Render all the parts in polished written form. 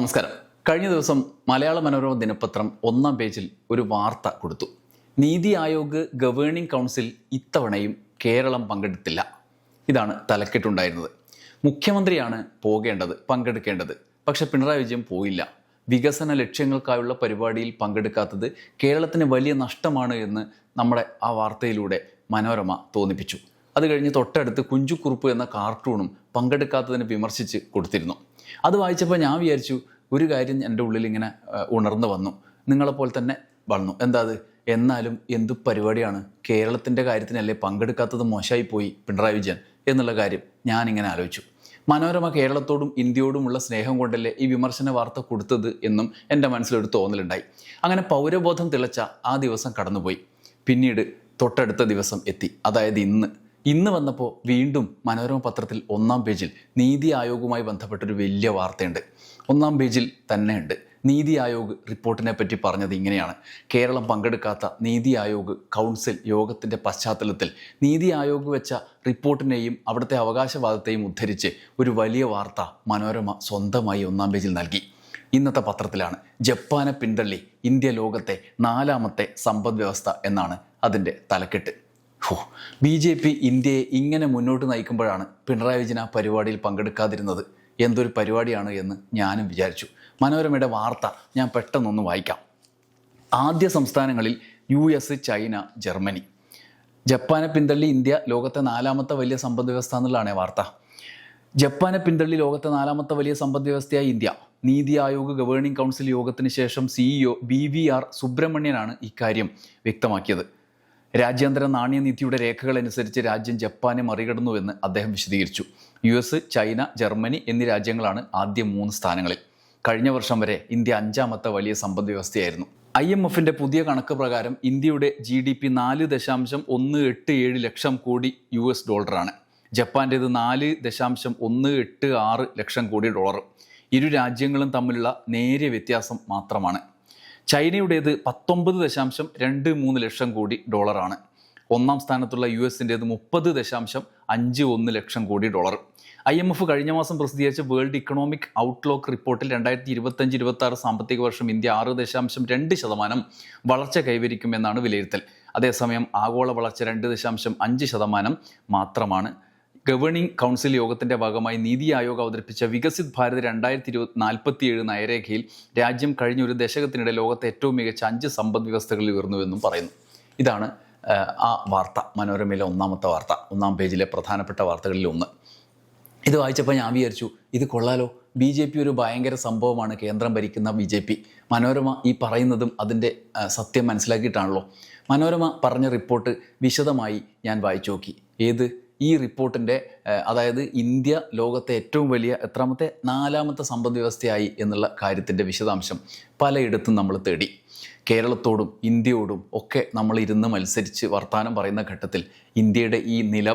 നമസ്കാരം. കഴിഞ്ഞ ദിവസം മലയാള മനോരമ ദിനപത്രം ഒന്നാം പേജിൽ ഒരു വാർത്ത കൊടുത്തു. നീതി ആയോഗ് ഗവേണിംഗ് കൗൺസിൽ ഇത്തവണയും കേരളം പങ്കെടുത്തില്ല. ഇതാണ് തലക്കെട്ടുണ്ടായിരുന്നത്. മുഖ്യമന്ത്രിയാണ് പങ്കെടുക്കേണ്ടത്. പക്ഷെ പിണറായി വിജയൻ പോയില്ല. വികസന ലക്ഷ്യങ്ങൾക്കായുള്ള പരിപാടിയിൽ പങ്കെടുക്കാത്തത് കേരളത്തിന് വലിയ നഷ്ടമാണ് എന്ന് നമ്മുടെ ആ വാർത്തയിലൂടെ മനോരമ തോന്നിപ്പിച്ചു. അത് കഴിഞ്ഞ് തൊട്ടടുത്ത് കുഞ്ചുകുറുപ്പ് എന്ന കാർട്ടൂണും പങ്കെടുക്കാത്തതിന് വിമർശിച്ച് കൊടുത്തിരുന്നു. അത് വായിച്ചപ്പോൾ ഞാൻ വിചാരിച്ചു, ഒരു കാര്യം എൻ്റെ ഉള്ളിൽ ഇങ്ങനെ ഉണർന്നു വന്നു. നിങ്ങളെപ്പോലെ തന്നെ വന്നു. എന്താ അത്? എന്നാലും എന്തു പരിപാടിയാണ്? കേരളത്തിൻ്റെ കാര്യത്തിനല്ലേ പങ്കെടുക്കാത്തത്? മോശമായി പോയി പിണറായി വിജയൻ എന്നുള്ള കാര്യം ഞാനിങ്ങനെ ആലോചിച്ചു. മനോരമ കേരളത്തോടും ഇന്ത്യയോടുമുള്ള സ്നേഹം കൊണ്ടല്ലേ ഈ വിമർശന വാർത്ത കൊടുത്തത് എന്നും എൻ്റെ മനസ്സിലൊരു തോന്നലുണ്ടായി. അങ്ങനെ പൗരബോധം തിളച്ച ആ ദിവസം കടന്നുപോയി. പിന്നീട് തൊട്ടടുത്ത ദിവസം എത്തി, അതായത് ഇന്ന് വന്നപ്പോൾ വീണ്ടും മനോരമ പത്രത്തിൽ ഒന്നാം പേജിൽ നീതി ആയോഗുമായി ബന്ധപ്പെട്ടൊരു വലിയ വാർത്തയുണ്ട്. ഒന്നാം പേജിൽ തന്നെ ഉണ്ട്. നീതി ആയോഗ് റിപ്പോർട്ടിനെ പറ്റി പറഞ്ഞത് ഇങ്ങനെയാണ്: കേരളം പങ്കെടുക്കാത്ത നീതി ആയോഗ് കൗൺസിൽ യോഗത്തിൻ്റെ പശ്ചാത്തലത്തിൽ നീതി ആയോഗ് വെച്ച റിപ്പോർട്ടിനെയും അവിടുത്തെ അവകാശവാദത്തെയും ഉദ്ധരിച്ച് ഒരു വലിയ വാർത്ത മനോരമ സ്വന്തമായി ഒന്നാം പേജിൽ നൽകി. ഇന്നത്തെ പത്രത്തിലാണ്. ജപ്പാനെ പിന്തള്ളി ഇന്ത്യ ലോകത്തെ 4ാമത്തെ സമ്പദ് വ്യവസ്ഥ എന്നാണ് അതിൻ്റെ തലക്കെട്ട്. BJP ഇന്ത്യയെ ഇങ്ങനെ മുന്നോട്ട് നയിക്കുമ്പോഴാണ് പിണറായി വിജയൻ ആ പരിപാടിയിൽ പങ്കെടുക്കാതിരുന്നത്. എന്തൊരു പരിപാടിയാണ് എന്ന് ഞാനും വിചാരിച്ചു. മനോരമയുടെ വാർത്ത ഞാൻ പെട്ടെന്നൊന്ന് വായിക്കാം. ആദ്യ സംസ്ഥാനങ്ങളിൽ US, ചൈന, ജർമ്മനി. ജപ്പാനെ പിന്തള്ളി ഇന്ത്യ ലോകത്തെ 4ാമത്തെ വലിയ സമ്പദ് വ്യവസ്ഥ എന്നുള്ളതാണ് വാർത്ത. ജപ്പാനെ പിന്തള്ളി ലോകത്തെ 4ാമത്തെ വലിയ സമ്പദ് വ്യവസ്ഥയായി India. NITI Aayog governing council യോഗത്തിന് ശേഷം CEO BVR സുബ്രഹ്മണ്യനാണ് ഇക്കാര്യം വ്യക്തമാക്കിയത്. രാജ്യാന്തര നാണ്യനിധിയുടെ രേഖകളനുസരിച്ച് രാജ്യം ജപ്പാനെ മറികടന്നുവെന്ന് അദ്ദേഹം വിശദീകരിച്ചു. US, ചൈന, ജർമ്മനി എന്നീ രാജ്യങ്ങളാണ് ആദ്യ 3 സ്ഥാനങ്ങളിൽ. കഴിഞ്ഞ വർഷം വരെ ഇന്ത്യ 5ാമത്തെ വലിയ സമ്പദ് വ്യവസ്ഥയായിരുന്നു. IMFന്റെ പുതിയ കണക്ക് പ്രകാരം ഇന്ത്യയുടെ GDP 4.187 ലക്ഷം കോടി $. ജപ്പാൻ്റേത് 4.186 ലക്ഷം കോടി $. ഇരു രാജ്യങ്ങളും തമ്മിലുള്ള നേരിയ വ്യത്യാസം മാത്രമാണ്. ചൈനയുടേത് 19.23 ലക്ഷം കോടി $. ഒന്നാം സ്ഥാനത്തുള്ള US-ൻ്റേത് 30.51 ലക്ഷം കോടി $. IMF കഴിഞ്ഞ മാസം പ്രസിദ്ധീകരിച്ച വേൾഡ് ഇക്കണോമിക് ഔട്ട്ലുക്ക് റിപ്പോർട്ടിൽ 2025-26 സാമ്പത്തിക വർഷം ഇന്ത്യ 6.2% വളർച്ച കൈവരിക്കുമെന്നാണ് വിലയിരുത്തൽ. അതേസമയം ആഗോള വളർച്ച 2.5% മാത്രമാണ്. ഗവേണിംഗ് കൗൺസിൽ യോഗത്തിൻ്റെ ഭാഗമായി നീതി ആയോഗ് അവതരിപ്പിച്ച വികസിത് ഭാരത് 2047 നയരേഖയിൽ രാജ്യം കഴിഞ്ഞ ഒരു ദശകത്തിനിടെ ലോകത്തെ ഏറ്റവും മികച്ച 5 സമ്പദ് വ്യവസ്ഥകളിൽ ഉയർന്നുവെന്നും പറയുന്നു. ഇതാണ് ആ വാർത്ത, മനോരമയിലെ ഒന്നാമത്തെ വാർത്ത, ഒന്നാം പേജിലെ പ്രധാനപ്പെട്ട വാർത്തകളിൽ ഒന്ന്. ഇത് വായിച്ചപ്പോൾ ഞാൻ വിചാരിച്ചു, ഇത് കൊള്ളാലോ. BJP ഒരു ഭയങ്കര സംഭവമാണ്, കേന്ദ്രം ഭരിക്കുന്ന BJP. മനോരമ ഈ പറയുന്നതും അതിൻ്റെ സത്യം മനസ്സിലാക്കിയിട്ടാണല്ലോ. മനോരമ പറഞ്ഞ റിപ്പോർട്ട് വിശദമായി ഞാൻ വായിച്ചു നോക്കി. ഈ റിപ്പോർട്ടിൻ്റെ, അതായത് ഇന്ത്യ ലോകത്തെ ഏറ്റവും വലിയ 4ാമത്തെ സമ്പദ് വ്യവസ്ഥയായി എന്നുള്ള കാര്യത്തിൻ്റെ വിശദാംശം പലയിടത്തും നമ്മൾ തേടി. കേരളത്തോടും ഇന്ത്യയോടും ഒക്കെ നമ്മൾ ഇരുന്ന് മത്സരിച്ച് വർത്തമാനം പറയുന്ന ഘട്ടത്തിൽ ഇന്ത്യയുടെ ഈ നില,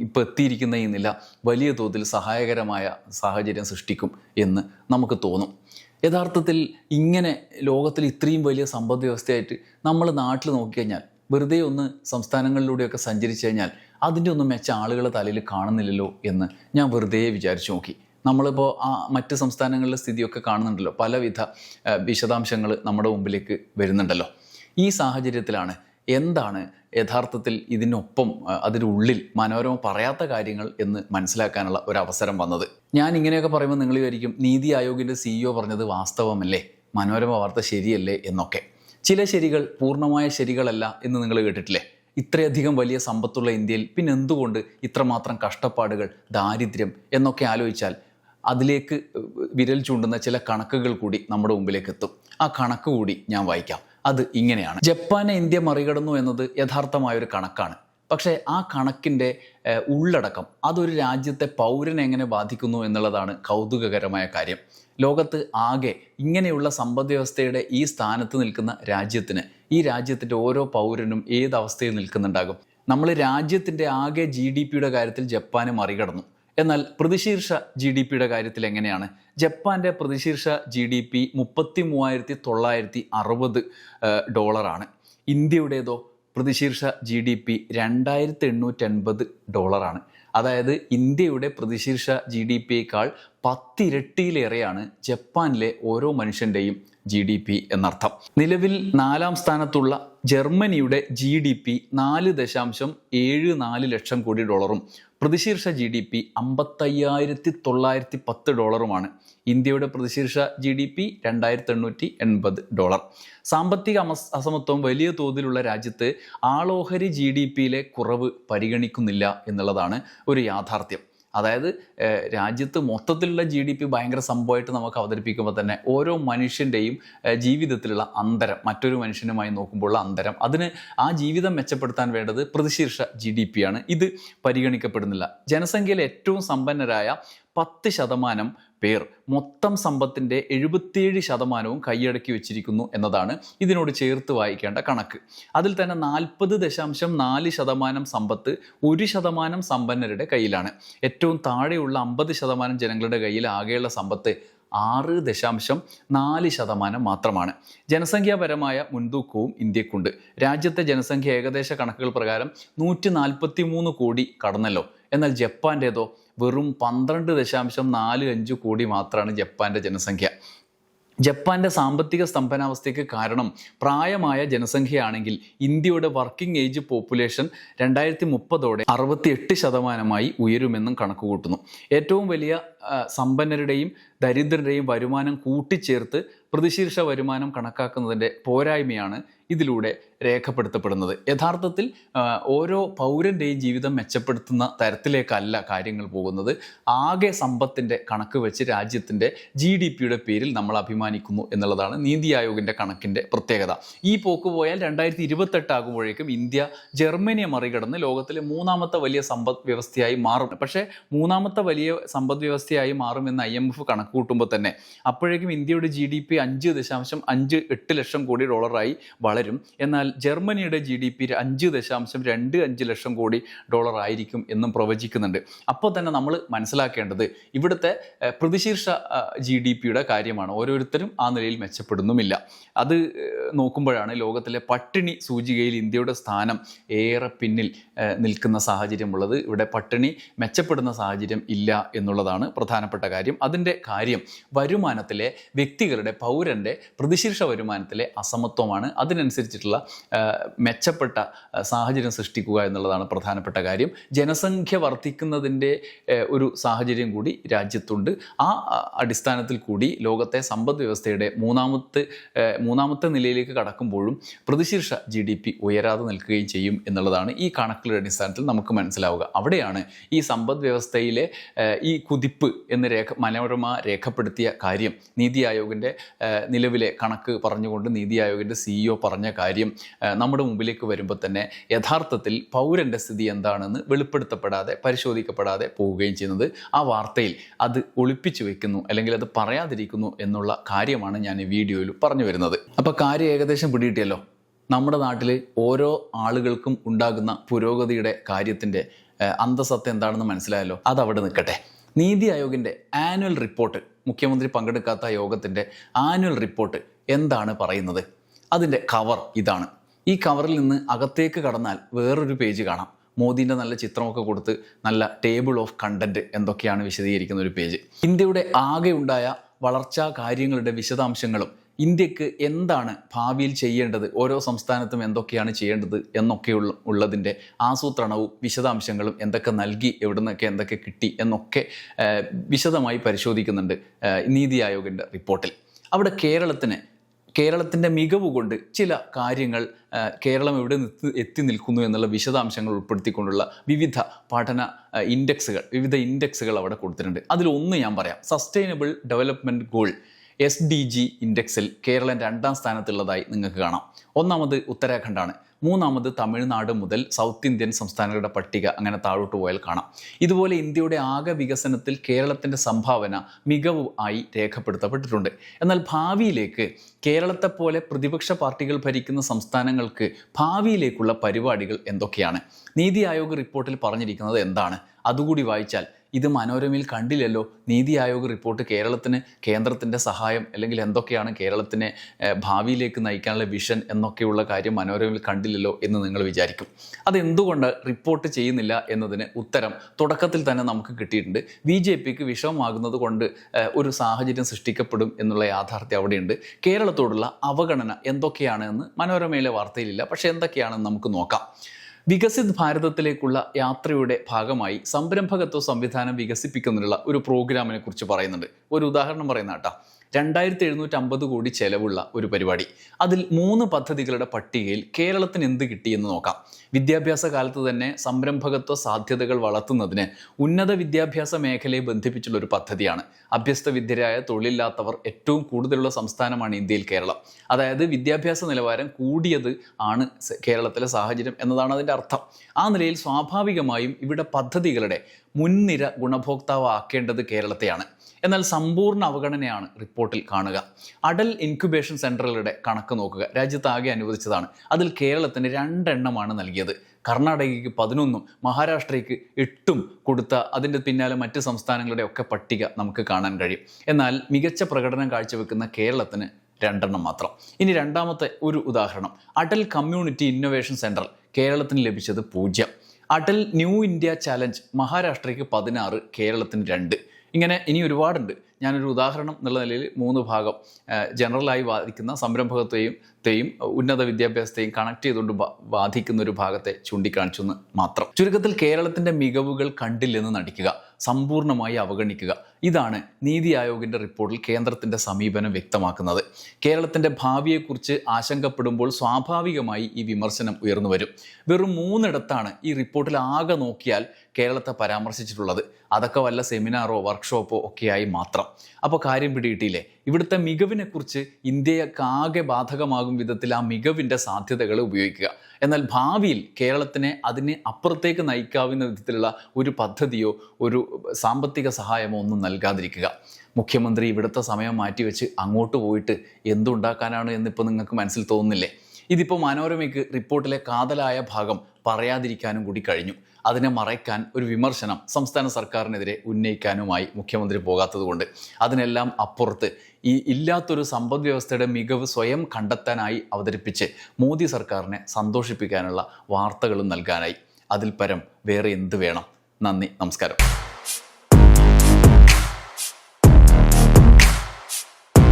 ഇപ്പോൾ എത്തിയിരിക്കുന്ന ഈ നില വലിയ തോതിൽ സഹായകരമായ സാഹചര്യം സൃഷ്ടിക്കും എന്ന് നമുക്ക് തോന്നും. യഥാർത്ഥത്തിൽ ഇങ്ങനെ ലോകത്തിൽ ഇത്രയും വലിയ സമ്പദ് വ്യവസ്ഥയായിട്ട് നമ്മൾ നാട്ടിൽ നോക്കിക്കഴിഞ്ഞാൽ, വെറുതെ ഒന്ന് സംസ്ഥാനങ്ങളിലൂടെയൊക്കെ സഞ്ചരിച്ചു കഴിഞ്ഞാൽ അതിൻ്റെ ഒന്നും മെച്ച ആളുകളെ തലയിൽ കാണുന്നില്ലല്ലോ എന്ന് ഞാൻ വെറുതെ വിചാരിച്ചു നോക്കി. നമ്മളിപ്പോൾ മറ്റ് സംസ്ഥാനങ്ങളിലെ സ്ഥിതിയൊക്കെ കാണുന്നുണ്ടല്ലോ, പലവിധ വിശദാംശങ്ങൾ നമ്മുടെ മുമ്പിലേക്ക് വരുന്നുണ്ടല്ലോ. ഈ സാഹചര്യത്തിലാണ് എന്താണ് യഥാർത്ഥത്തിൽ ഇതിനൊപ്പം അതിനുള്ളിൽ മനോരമ പറയാത്ത കാര്യങ്ങൾ എന്ന് മനസ്സിലാക്കാനുള്ള ഒരു അവസരം വന്നത്. ഞാൻ ഇങ്ങനെയൊക്കെ പറയുമ്പോൾ നിങ്ങൾ വിചാരിക്കും, നീതി ആയോഗിൻ്റെ CEO പറഞ്ഞത് വാസ്തവമല്ലേ, മനോരമ വാർത്ത ശരിയല്ലേ എന്നൊക്കെ. ചില ശരികൾ പൂർണ്ണമായ ശരികളല്ല എന്ന് നിങ്ങൾ കേട്ടിട്ടില്ലേ? ഇത്രയധികം വലിയ സമ്പത്തുള്ള ഇന്ത്യയിൽ പിന്നെ എന്തുകൊണ്ട് ഇത്രമാത്രം കഷ്ടപ്പാടുകൾ, ദാരിദ്ര്യം എന്നൊക്കെ ആലോചിച്ചാൽ അതിലേക്ക് വിരൽ ചൂണ്ടുന്ന ചില കണക്കുകൾ കൂടി നമ്മുടെ മുമ്പിലേക്ക് എത്തും. ആ കണക്ക് കൂടി ഞാൻ വായിക്കാം. അത് ഇങ്ങനെയാണ്: ജപ്പാനെ ഇന്ത്യ മറികടന്നു എന്നത് യഥാർത്ഥമായൊരു കണക്കാണ്. പക്ഷേ ആ കണക്കിൻ്റെ ഉള്ളടക്കം അതൊരു രാജ്യത്തെ പൗരനെ എങ്ങനെ ബാധിക്കുന്നു എന്നുള്ളതാണ് കൗതുകകരമായ കാര്യം. ലോകത്ത് ആകെ ഇങ്ങനെയുള്ള സമ്പദ് വ്യവസ്ഥയുടെ ഈ സ്ഥാനത്ത് നിൽക്കുന്ന രാജ്യത്തിന്, ഈ രാജ്യത്തിൻ്റെ ഓരോ പൗരനും ഏതവസ്ഥയിൽ നിൽക്കുന്നുണ്ടാകും? നമ്മൾ രാജ്യത്തിൻ്റെ ആകെ GDPയുടെ കാര്യത്തിൽ ജപ്പാനെ മറികടന്നു. എന്നാൽ പ്രതിശീർഷ GDPയുടെ കാര്യത്തിൽ എങ്ങനെയാണ്? ജപ്പാൻ്റെ പ്രതിശീർഷ GDP $34,960. ഇന്ത്യയുടേതോ പ്രതിശീർഷ GDP $2,880. അതായത് ഇന്ത്യയുടെ പ്രതിശീർഷ GDP-യേക്കാൾ 10 ഇരട്ടിയിലേറെയാണ് ജപ്പാനിലെ ഓരോ മനുഷ്യൻ്റെയും GDP എന്നർത്ഥം. നിലവിൽ 4-ാം സ്ഥാനത്തുള്ള ജർമ്മനിയുടെ GDP 4.74 ലക്ഷം കോടി ഡോളറും പ്രതിശീർഷ GDP $55,910. ഇന്ത്യയുടെ പ്രതിശീർഷ GDP $2,880. സാമ്പത്തിക അസമത്വം വലിയ തോതിലുള്ള രാജ്യത്ത് ആളോഹരി GDP-യിലെ കുറവ് പരിഗണിക്കുന്നില്ല എന്നുള്ളതാണ് ഒരു യാഥാർത്ഥ്യം. അതായത് രാജ്യത്ത് മൊത്തത്തിലുള്ള GDP ഭയങ്കര സംഭവമായിട്ട് നമുക്ക് അവതരിപ്പിക്കുമ്പോൾ തന്നെ ഓരോ മനുഷ്യൻ്റെയും ജീവിതത്തിലുള്ള അന്തരം, മറ്റൊരു മനുഷ്യനുമായി നോക്കുമ്പോഴുള്ള അന്തരം, അതിന് ആ ജീവിതം മെച്ചപ്പെടുത്താൻ വേണ്ടത് പ്രതിശീർഷ GDP-യാണ്. ഇത് പരിഗണിക്കപ്പെടുന്നില്ല. ജനസംഖ്യയിൽ ഏറ്റവും സമ്പന്നരായ 10% പേർ മൊത്തം സമ്പത്തിൻ്റെ 77% കൈയടക്കി വെച്ചിരിക്കുന്നു എന്നതാണ് ഇതിനോട് ചേർത്ത് വായിക്കേണ്ട കണക്ക്. അതിൽ തന്നെ 40.4% സമ്പത്ത് 1% സമ്പന്നരുടെ കയ്യിലാണ്. ഏറ്റവും താഴെയുള്ള 50% ജനങ്ങളുടെ കയ്യിൽ ആകെയുള്ള സമ്പത്ത് 6.4% മാത്രമാണ്. ജനസംഖ്യാപരമായ മുൻതൂക്കവും ഇന്ത്യക്കുണ്ട്. രാജ്യത്തെ ജനസംഖ്യ ഏകദേശ കണക്കുകൾ പ്രകാരം 143 കോടി കടന്നല്ലോ. എന്നാൽ ജപ്പാൻ്റേതോ വെറും 12.45 കോടി മാത്രമാണ് ജപ്പാൻ്റെ ജനസംഖ്യ. ജപ്പാന്റെ സാമ്പത്തിക സ്തംഭനാവസ്ഥയ്ക്ക് കാരണം പ്രായമായ ജനസംഖ്യയാണെങ്കിൽ ഇന്ത്യയുടെ വർക്കിംഗ് ഏജ് പോപ്പുലേഷൻ 2030 68% ഉയരുമെന്നും കണക്കുകൂട്ടുന്നു. ഏറ്റവും വലിയ സമ്പന്നരുടെയും ദരിദ്രരുടെയും വരുമാനം കൂട്ടിച്ചേർത്ത് പ്രതിശീർഷ വരുമാനം കണക്കാക്കുന്നതിൻ്റെ പോരായ്മയാണ് ഇതിലൂടെ രേഖപ്പെടുത്തപ്പെടുന്നത്. യഥാർത്ഥത്തിൽ ഓരോ പൗരൻ്റെയും ജീവിതം മെച്ചപ്പെടുത്തുന്ന തരത്തിലേക്കല്ല കാര്യങ്ങൾ പോകുന്നത്. ആകെ സമ്പത്തിൻ്റെ കണക്ക് വെച്ച് രാജ്യത്തിൻ്റെ GDP-യുടെ പേരിൽ നമ്മൾ അഭിമാനിക്കുന്നു എന്നുള്ളതാണ് നീതി ആയോഗിൻ്റെ കണക്കിൻ്റെ പ്രത്യേകത. ഈ പോക്ക് പോയാൽ 2028 ആകുമ്പോഴേക്കും ഇന്ത്യ ജർമ്മനിയെ മറികടന്ന് ലോകത്തിലെ 3-ാമത്തെ വലിയ സമ്പദ് വ്യവസ്ഥയായി മാറും. പക്ഷേ 3-ാമത്തെ വലിയ സമ്പദ് വ്യവസ്ഥയായി മാറുമെന്ന് IMF കണക്ക് കൂട്ടുമ്പോൾ തന്നെ അപ്പോഴേക്കും ഇന്ത്യയുടെ GDP 5.58 ലക്ഷം കോടി ഡോളറായി വളരും. എന്നാൽ ജർമ്മനിയുടെ GDP 5.25 ലക്ഷം കോടി ഡോളർ ആയിരിക്കും എന്നും പ്രവചിക്കുന്നുണ്ട്. അപ്പോൾ തന്നെ നമ്മൾ മനസ്സിലാക്കേണ്ടത് ഇവിടുത്തെ പ്രതിശീർഷ GDP-യുടെ കാര്യമാണ്. ഓരോരുത്തരും ആ നിലയിൽ മെച്ചപ്പെടുന്നുമില്ല. അത് നോക്കുമ്പോഴാണ് ലോകത്തിലെ പട്ടിണി സൂചികയിൽ ഇന്ത്യയുടെ സ്ഥാനം ഏറെ പിന്നിൽ നിൽക്കുന്ന സാഹചര്യമുള്ളത്. ഇവിടെ പട്ടിണി മെച്ചപ്പെടുന്ന സാഹചര്യം ഇല്ല എന്നുള്ളതാണ് പ്രധാനപ്പെട്ട കാര്യം. അതിൻ്റെ കാര്യം വരുമാനത്തിലെ വ്യക്തികളുടെ പൗരൻ്റെ പ്രതിശീർഷ വരുമാനത്തിലെ അസമത്വമാണ്. അതിനനുസരിച്ചിട്ടുള്ള മെച്ചപ്പെട്ട സാഹചര്യം സൃഷ്ടിക്കുക എന്നുള്ളതാണ് പ്രധാനപ്പെട്ട കാര്യം. ജനസംഖ്യ വർദ്ധിക്കുന്നതിൻ്റെ ഒരു സാഹചര്യം കൂടി രാജ്യത്തുണ്ട്. ആ അടിസ്ഥാനത്തിൽ കൂടി ലോകത്തെ സമ്പദ് വ്യവസ്ഥയുടെ മൂന്നാമത്തെ നിലയിലേക്ക് കടക്കുമ്പോഴും പ്രതിശീർഷ GDP ഉയരാതെ നിൽക്കുകയും ചെയ്യും എന്നുള്ളതാണ് ഈ കണക്കുകളുടെ അടിസ്ഥാനത്തിൽ നമുക്ക് മനസ്സിലാവുക. അവിടെയാണ് ഈ സമ്പദ് വ്യവസ്ഥയിലെ ഈ കുതിപ്പ് എന്ന് മനോരമ രേഖപ്പെടുത്തിയ കാര്യം, നീതി ആയോഗിൻ്റെ നിലവിലെ കണക്ക് പറഞ്ഞുകൊണ്ട് നീതി ആയോഗിൻ്റെ CEO പറഞ്ഞ കാര്യം നമ്മുടെ മുമ്പിലേക്ക് വരുമ്പോൾ തന്നെ യഥാർത്ഥത്തിൽ പൗരൻ്റെ സ്ഥിതി എന്താണെന്ന് വെളിപ്പെടുത്തപ്പെടാതെ പരിശോധിക്കപ്പെടാതെ പോവുകയും ചെയ്യുന്നത് ആ വാർത്തയിൽ അത് ഒളിപ്പിച്ചു വെക്കുന്നു, അല്ലെങ്കിൽ അത് പറയാതിരിക്കുന്നു എന്നുള്ള കാര്യമാണ് ഞാൻ ഈ വീഡിയോയിൽ പറഞ്ഞു വരുന്നത്. അപ്പോൾ കാര്യം ഏകദേശം പിടികിട്ടിയല്ലോ. നമ്മുടെ നാട്ടിൽ ഓരോ ആളുകൾക്കും ഉണ്ടാകുന്ന പുരോഗതിയുടെ കാര്യത്തിൻ്റെ അന്തസത്ത എന്താണെന്ന് മനസ്സിലായല്ലോ. അതവിടെ നിൽക്കട്ടെ. നീതി ആയോഗിൻ്റെ ആനുവൽ റിപ്പോർട്ട്, മുഖ്യമന്ത്രി പങ്കെടുക്കാത്ത യോഗത്തിൻ്റെ ആനുവൽ റിപ്പോർട്ട് എന്താണ് പറയുന്നത്? അതിൻ്റെ കവർ ഇതാണ്. ഈ കവറിൽ നിന്ന് അകത്തേക്ക് കടന്നാൽ വേറൊരു പേജ് കാണാം. മോദിൻ്റെ നല്ല ചിത്രമൊക്കെ കൊടുത്ത് നല്ല ടേബിൾ ഓഫ് കണ്ടന്റ് എന്തൊക്കെയാണ് വിശദീകരിക്കുന്ന ഒരു പേജ്. ഇന്ത്യയുടെ ആകെ ഉണ്ടായ വളർച്ചാ കാര്യങ്ങളുടെ വിശദാംശങ്ങളും ഇന്ത്യക്ക് എന്താണ് ഭാവിയിൽ ചെയ്യേണ്ടത്, ഓരോ സംസ്ഥാനത്തും എന്തൊക്കെയാണ് ചെയ്യേണ്ടത് എന്നൊക്കെ ഉള്ളതിൻ്റെ ആസൂത്രണവും വിശദാംശങ്ങളും എന്തൊക്കെ നൽകി, എവിടെ നിന്നൊക്കെ എന്തൊക്കെ കിട്ടി എന്നൊക്കെ വിശദമായി പരിശോധിക്കുന്നുണ്ട് നീതി ആയോഗിൻ്റെ റിപ്പോർട്ടിൽ. അവിടെ കേരളത്തിൻ്റെ മികവ് കൊണ്ട് ചില കാര്യങ്ങൾ, കേരളം എവിടെ എത്തി നിൽക്കുന്നു എന്നുള്ള വിശദാംശങ്ങൾ ഉൾപ്പെടുത്തിക്കൊണ്ടുള്ള വിവിധ പഠന വിവിധ ഇൻഡെക്സുകൾ അവിടെ കൊടുത്തിട്ടുണ്ട്. അതിലൊന്ന് ഞാൻ പറയാം. സസ്റ്റൈനബിൾ ഡെവലപ്മെൻറ്റ് ഗോൾ SDG ഇൻഡെക്സിൽ കേരളം 2-ാം സ്ഥാനത്തുള്ളതായി നിങ്ങൾക്ക് കാണാം. ഒന്നാമത് ഉത്തരാഖണ്ഡാണ്. മൂന്നാമത് തമിഴ്നാട് മുതൽ സൗത്ത് ഇന്ത്യൻ സംസ്ഥാനങ്ങളുടെ പട്ടിക അങ്ങനെ താഴോട്ട് പോയാൽ കാണാം. ഇതുപോലെ ഇന്ത്യയുടെ ആകെ വികസനത്തിൽ കേരളത്തിൻ്റെ സംഭാവന മികവ് ആയി രേഖപ്പെടുത്തപ്പെട്ടിട്ടുണ്ട്. എന്നാൽ ഭാവിയിലേക്ക് കേരളത്തെ പോലെ പ്രതിപക്ഷ പാർട്ടികൾ ഭരിക്കുന്ന സംസ്ഥാനങ്ങൾക്ക് ഭാവിയിലേക്കുള്ള പരിപാടികൾ എന്തൊക്കെയാണ്? നീതി ആയോഗ് റിപ്പോർട്ടിൽ പറഞ്ഞിരിക്കുന്നത് എന്താണ്? അതുകൂടി വായിച്ചാൽ ഇത് മനോരമയിൽ കണ്ടില്ലല്ലോ, നീതി ആയോഗ് റിപ്പോർട്ട് കേരളത്തിന് കേന്ദ്രത്തിൻ്റെ സഹായം അല്ലെങ്കിൽ എന്തൊക്കെയാണ് കേരളത്തിനെ ഭാവിയിലേക്ക് നയിക്കാനുള്ള വിഷൻ എന്നൊക്കെയുള്ള കാര്യം മനോരമയിൽ കണ്ടില്ലല്ലോ എന്ന് നിങ്ങൾ വിചാരിക്കും. അതെന്തുകൊണ്ട് റിപ്പോർട്ട് ചെയ്യുന്നില്ല എന്നതിന് ഉത്തരം തുടക്കത്തിൽ തന്നെ നമുക്ക് കിട്ടിയിട്ടുണ്ട്. BJPക്ക് വിഷമമാകുന്നത് കൊണ്ട് ഒരു സാഹചര്യം സൃഷ്ടിക്കപ്പെടും എന്നുള്ള യാഥാർത്ഥ്യം അവിടെയുണ്ട്. കേരളത്തോടുള്ള അവഗണന എന്തൊക്കെയാണ് എന്ന് മനോരമയിലെ വാർത്തയിലില്ല, പക്ഷേ എന്തൊക്കെയാണെന്ന് നമുക്ക് നോക്കാം. വികസിത് ഭാരതത്തിലേക്കുള്ള യാത്രയുടെ ഭാഗമായി സംരംഭകത്വ സംവിധാനം വികസിപ്പിക്കുന്നതിനുള്ള ഒരു പ്രോഗ്രാമിനെ കുറിച്ച് പറയുന്നുണ്ട്. ഒരു ഉദാഹരണം പറയുന്ന കേട്ടോ, 2750 കോടി ചെലവുള്ള ഒരു പരിപാടി. അതിൽ 3 പദ്ധതികളുടെ പട്ടികയിൽ കേരളത്തിന് എന്ത് കിട്ടിയെന്ന് നോക്കാം. വിദ്യാഭ്യാസ കാലത്ത് തന്നെ സംരംഭകത്വ സാധ്യതകൾ വളർത്തുന്നതിന് ഉന്നത വിദ്യാഭ്യാസ മേഖലയെ ബന്ധിപ്പിച്ചുള്ള ഒരു പദ്ധതിയാണ്. അഭ്യസ്തവിദ്യരായ തൊഴിലില്ലാത്തവർ ഏറ്റവും കൂടുതലുള്ള സംസ്ഥാനമാണ് ഇന്ത്യയിൽ കേരളം. അതായത് വിദ്യാഭ്യാസ നിലവാരം കൂടിയത് ആണ് കേരളത്തിലെ സാഹചര്യം എന്നതാണ് അതിൻ്റെ അർത്ഥം. ആ നിലയിൽ സ്വാഭാവികമായും ഇവിടെ പദ്ധതികളുടെ മുൻനിര ഗുണഭോക്താവാക്കേണ്ടത് കേരളത്തെയാണ്. എന്നാൽ സമ്പൂർണ്ണ അവഗണനയാണ് റിപ്പോർട്ടിൽ കാണുക. അടൽ ഇൻക്യുബേഷൻ സെൻ്ററുകളുടെ കണക്ക് നോക്കുക. രാജ്യത്താകെ അനുവദിച്ചതാണ്. അതിൽ കേരളത്തിന് 2 എണ്ണമാണ് നൽകിയത്. കർണാടകയ്ക്ക് 11 മഹാരാഷ്ട്രയ്ക്ക് 8 കൊടുത്ത അതിൻ്റെ പിന്നാലെ മറ്റ് സംസ്ഥാനങ്ങളുടെ ഒക്കെ പട്ടിക നമുക്ക് കാണാൻ കഴിയും. എന്നാൽ മികച്ച പ്രകടനം കാഴ്ചവെക്കുന്ന കേരളത്തിന് 2 എണ്ണം മാത്രം. ഇനി രണ്ടാമത്തെ ഒരു ഉദാഹരണം, അടൽ കമ്മ്യൂണിറ്റി ഇന്നൊവേഷൻ സെൻറ്റർ കേരളത്തിന് ലഭിച്ചത് 0. അടൽ ന്യൂ ഇന്ത്യ ചാലഞ്ച് മഹാരാഷ്ട്രയ്ക്ക് 16, കേരളത്തിന് 2. ഇങ്ങനെ ഇനി ഒരുപാടുണ്ട്. ഞാനൊരു ഉദാഹരണം എന്നുള്ള നിലയിൽ 3 ഭാഗം ജനറലായി ബാധിക്കുന്ന സംരംഭകത്തെയും ഉന്നത വിദ്യാഭ്യാസത്തെയും കണക്ട് ചെയ്തുകൊണ്ട് ബാധിക്കുന്ന ഒരു ഭാഗത്തെ ചൂണ്ടിക്കാണിച്ചു എന്ന് മാത്രം. ചുരുക്കത്തിൽ കേരളത്തിൻ്റെ മികവുകൾ കണ്ടില്ലെന്ന് നടിക്കുക, സമ്പൂർണ്ണമായി അവഗണിക്കുക. ഇതാണ് നീതി ആയോഗിൻ്റെ റിപ്പോർട്ടിൽ കേന്ദ്രത്തിൻ്റെ സമീപനം വ്യക്തമാക്കുന്നത്. കേരളത്തിൻ്റെ ഭാവിയെക്കുറിച്ച് ആശങ്കപ്പെടുമ്പോൾ സ്വാഭാവികമായി ഈ വിമർശനം ഉയർന്നു വരും. വെറും 3 ഇടത്താണ് ഈ റിപ്പോർട്ടിൽ ആകെ നോക്കിയാൽ കേരളത്തെ പരാമർശിച്ചിട്ടുള്ളത്. അതൊക്കെ വല്ല സെമിനാറോ വർക്ക്ഷോപ്പോ ഒക്കെയായി മാത്രം. അപ്പോൾ കാര്യം പിടികിട്ടിയില്ലേ? ഇവിടുത്തെ മികവിനെക്കുറിച്ച് ഇന്ത്യക്കാകെ ബാധകമാകും വിധത്തിൽ ആ മികവിൻ്റെ സാധ്യതകൾ ഉപയോഗിക്കുക. എന്നാൽ ഭാവിയിൽ കേരളത്തിനെ അതിന് അപ്പുറത്തേക്ക് നയിക്കാവുന്ന വിധത്തിലുള്ള ഒരു പദ്ധതിയോ ഒരു സാമ്പത്തിക സഹായമോ ഒന്നും നൽകാതിരിക്കുക. മുഖ്യമന്ത്രി ഇവിടുത്തെ സമയം മാറ്റിവെച്ച് അങ്ങോട്ട് പോയിട്ട് എന്തുണ്ടാക്കാനാണ് എന്നിപ്പോൾ നിങ്ങൾക്ക് മനസ്സിൽ തോന്നുന്നില്ലേ? ഇതിപ്പോൾ മനോരമയ്ക്ക് റിപ്പോർട്ടിലെ കാതലായ ഭാഗം പറയാതിരിക്കാനും കൂടി കഴിഞ്ഞു. അതിനെ മറയ്ക്കാൻ ഒരു വിമർശനം സംസ്ഥാന സർക്കാരിനെതിരെ ഉന്നയിക്കാനുമായി മുഖ്യമന്ത്രി പോകാത്തതുകൊണ്ട്. അതിനെല്ലാം അപ്പുറത്ത് ഈ ഇല്ലാത്തൊരു സമ്പദ് വ്യവസ്ഥയുടെ മികവ് സ്വയം കണ്ടെത്താനായി അവതരിപ്പിച്ച് മോദി സർക്കാരിനെ സന്തോഷിപ്പിക്കാനുള്ള വാർത്തകളും നൽകാനായി. അതിൽ പരം വേറെ എന്ത് വേണം? നന്ദി, നമസ്കാരം.